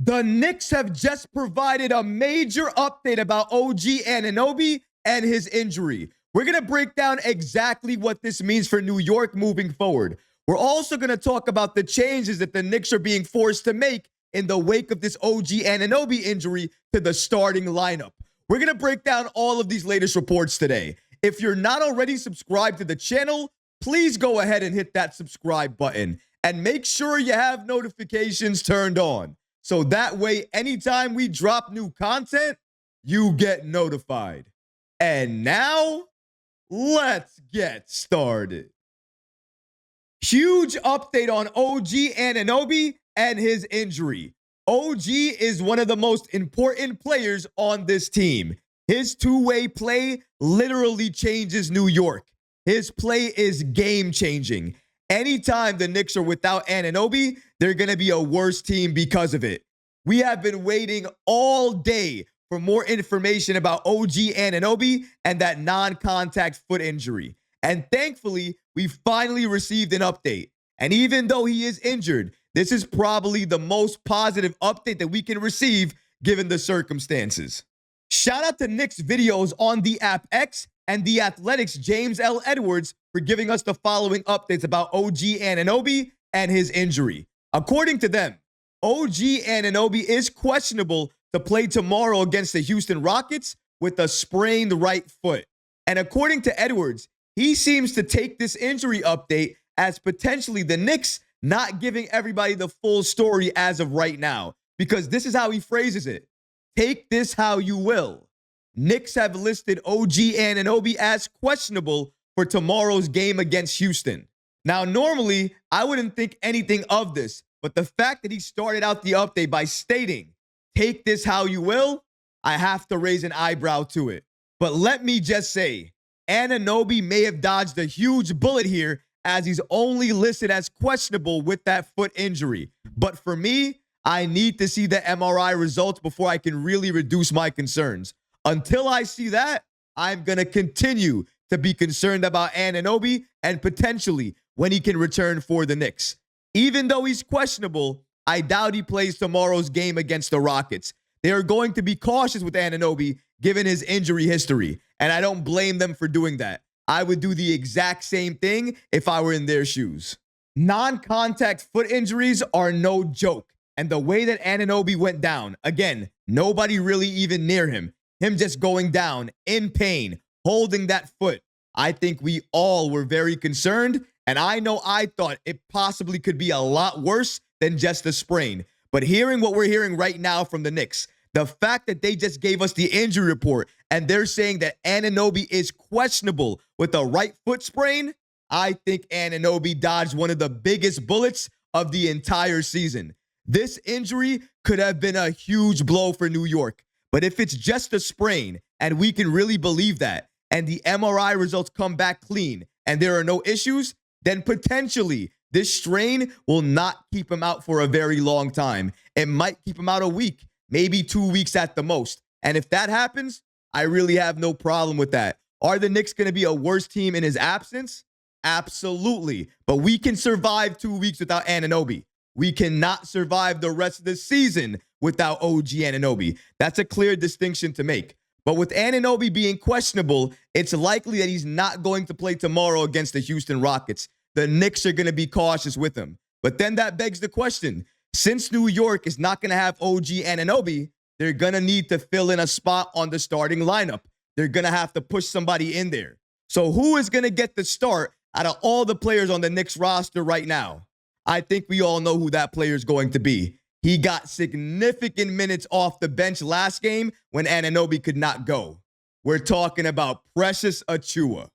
The Knicks have just provided a major update about OG Anunoby and his injury. We're going to break down exactly what this means for New York moving forward. We're also going to talk about the changes that the Knicks are being forced to make in the wake of this OG Anunoby injury to the starting lineup. We're going to break down all of these latest reports today. If you're not already subscribed to the channel, please go ahead and hit that subscribe button and make sure you have notifications turned on. So that way, anytime we drop new content, you get notified. And now, let's get started. Huge update on OG Anunoby and his injury. OG is one of the most important players on this team. His two-way play literally changes New York. His play is game-changing. Anytime the Knicks are without Anunoby, they're going to be a worse team because of it. We have been waiting all day for more information about OG Anunoby and that non-contact foot injury. And thankfully, we finally received an update. And even though he is injured, this is probably the most positive update that we can receive given the circumstances. Shout out to Knicks videos on the app X and The Athletic's James L. Edwards for giving us the following updates about OG Anunoby and his injury. According to them, OG Anunoby is questionable to play tomorrow against the Houston Rockets with a sprained right foot. And according to Edwards, he seems to take this injury update as potentially the Knicks not giving everybody the full story as of right now, because this is how he phrases it. Take this how you will. Knicks have listed OG Anunoby as questionable for tomorrow's game against Houston. Now, normally, I wouldn't think anything of this, but the fact that he started out the update by stating, take this how you will, I have to raise an eyebrow to it. But let me just say, Anunoby may have dodged a huge bullet here as he's only listed as questionable with that foot injury. But for me, I need to see the MRI results before I can really reduce my concerns. Until I see that, I'm going to continue to be concerned about Anunoby and potentially when he can return for the Knicks. Even though he's questionable, I doubt he plays tomorrow's game against the Rockets. They are going to be cautious with Anunoby given his injury history, and I don't blame them for doing that. I would do the exact same thing if I were in their shoes. Non-contact foot injuries are no joke, and the way that Anunoby went down, again, nobody really even near him just going down in pain, holding that foot, I think we all were very concerned, and I know I thought it possibly could be a lot worse than just a sprain. But hearing what we're hearing right now from the Knicks, the fact that they just gave us the injury report and they're saying that Anunoby is questionable with a right foot sprain, I think Anunoby dodged one of the biggest bullets of the entire season. This injury could have been a huge blow for New York. But if it's just a sprain, and we can really believe that, and the MRI results come back clean, and there are no issues, then potentially this strain will not keep him out for a very long time. It might keep him out a week, maybe 2 weeks at the most. And if that happens, I really have no problem with that. Are the Knicks going to be a worse team in his absence? Absolutely. But we can survive 2 weeks without Anunoby. We cannot survive the rest of the season without OG Anunoby. That's a clear distinction to make. But with Anunoby being questionable, it's likely that he's not going to play tomorrow against the Houston Rockets. The Knicks are going to be cautious with him. But then that begs the question, since New York is not going to have OG Anunoby, they're going to need to fill in a spot on the starting lineup. They're going to have to push somebody in there. So who is going to get the start out of all the players on the Knicks roster right now? I think we all know who that player is going to be. He got significant minutes off the bench last game when Anunoby could not go. We're talking about Precious Achiuwa.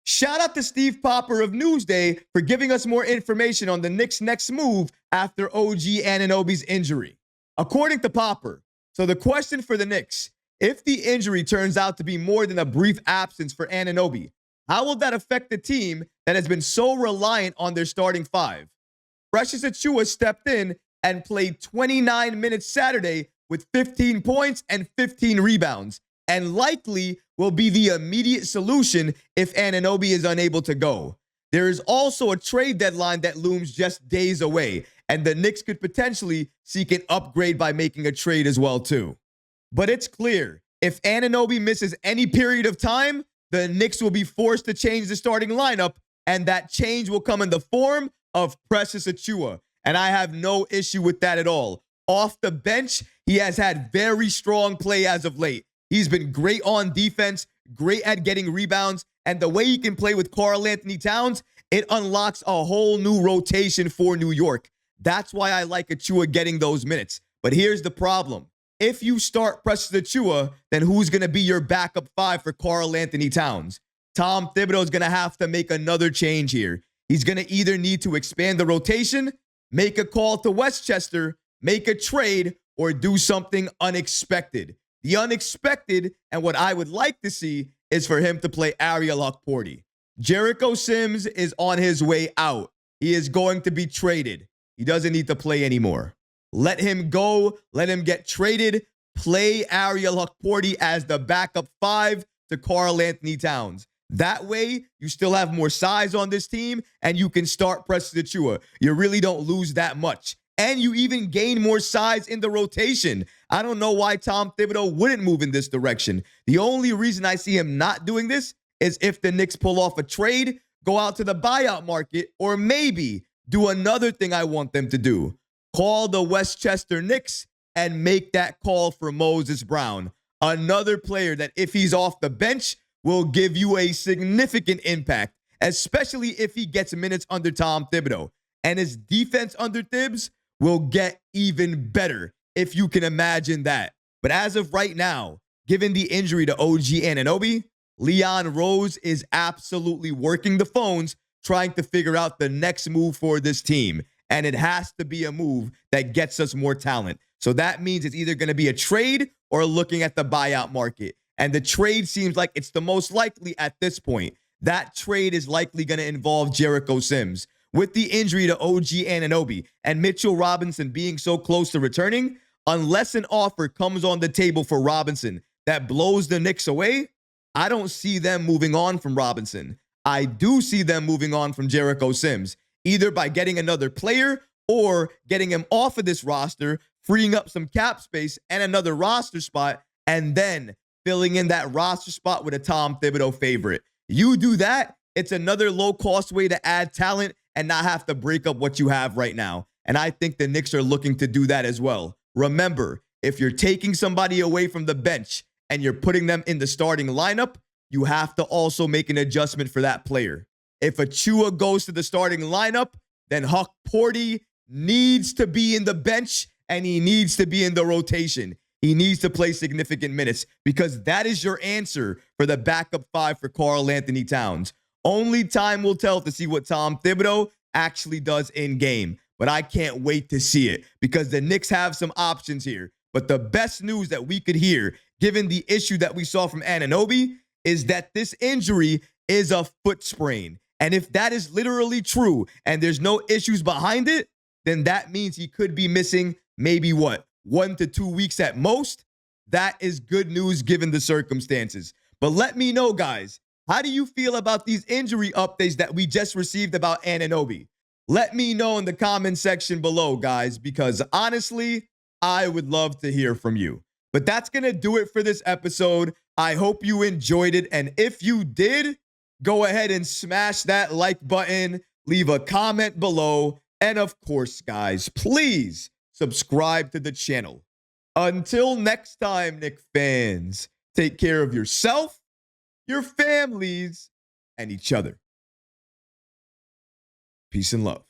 Shout out to Steve Popper of Newsday for giving us more information on the Knicks' next move after OG Anunoby's injury. According to Popper, so the question for the Knicks, if the injury turns out to be more than a brief absence for Anunoby, how will that affect the team that has been so reliant on their starting five? Precious Achiuwa stepped in and played 29 minutes Saturday with 15 points and 15 rebounds, and likely will be the immediate solution if Anunoby is unable to go. There is also a trade deadline that looms just days away, And the Knicks could potentially seek an upgrade by making a trade as well, too. But it's clear, if Anunoby misses any period of time, the Knicks will be forced to change the starting lineup, and that change will come in the form of Precious Achiuwa. And I have no issue with that at all. Off the bench, he has had very strong play as of late. He's been great on defense, great at getting rebounds, and the way he can play with Karl-Anthony Towns, it unlocks a whole new rotation for New York. That's why I like Achiuwa getting those minutes. But here's the problem. If you start Precious Achiuwa, then who's going to be your backup five for Karl-Anthony Towns? Tom Thibodeau is going to have to make another change here. He's going to either need to expand the rotation, make a call to Westchester, make a trade, or do something unexpected. The unexpected, and what I would like to see, is for him to play Ariel Hukporti. Jericho Sims is on his way out. He is going to be traded. He doesn't need to play anymore. Let him go. Let him get traded. Play Ariel Hukporti as the backup five to Karl-Anthony Towns. That way, you still have more size on this team, and you can start Precious Achiuwa. You really don't lose that much. And you even gain more size in the rotation. I don't know why Tom Thibodeau wouldn't move in this direction. The only reason I see him not doing this is if the Knicks pull off a trade, go out to the buyout market, or maybe do another thing I want them to do. Call the Westchester Knicks and make that call for Moses Brown. Another player that, if he's off the bench, will give you a significant impact, especially if he gets minutes under Tom Thibodeau. And his defense under Thibs will get even better, if you can imagine that. But as of right now, given the injury to OG Anunoby, Leon Rose is absolutely working the phones, trying to figure out the next move for this team. And it has to be a move that gets us more talent. So that means it's either going to be a trade or looking at the buyout market. And the trade seems like it's the most likely at this point. That trade is likely going to involve Jericho Sims. With the injury to OG Anunoby and Mitchell Robinson being so close to returning, unless an offer comes on the table for Robinson that blows the Knicks away, I don't see them moving on from Robinson. I do see them moving on from Jericho Sims, either by getting another player or getting him off of this roster, freeing up some cap space and another roster spot, and then filling in that roster spot with a Tom Thibodeau favorite. You do that, it's another low-cost way to add talent and not have to break up what you have right now. And I think the Knicks are looking to do that as well. Remember, if you're taking somebody away from the bench and you're putting them in the starting lineup, you have to also make an adjustment for that player. If Achiuwa goes to the starting lineup, then Hukporti needs to be in the bench and he needs to be in the rotation. He needs to play significant minutes because that is your answer for the backup five for Karl-Anthony Towns. Only time will tell to see what Tom Thibodeau actually does in game. But I can't wait to see it because the Knicks have some options here. But the best news that we could hear, given the issue that we saw from Anunoby, is that this injury is a foot sprain. And if that is literally true and there's no issues behind it, then that means he could be missing maybe 1 to 2 weeks at most. That is good news given the circumstances. But let me know, guys, how do you feel about these injury updates that we just received about Anunoby? Let me know in the comment section below, guys, because honestly, I would love to hear from you. But that's going to do it for this episode. I hope you enjoyed it. And if you did, go ahead and smash that like button, leave a comment below. And of course, guys, please subscribe to the channel. Until next time, Knicks fans, take care of yourself, your families, and each other. Peace and love.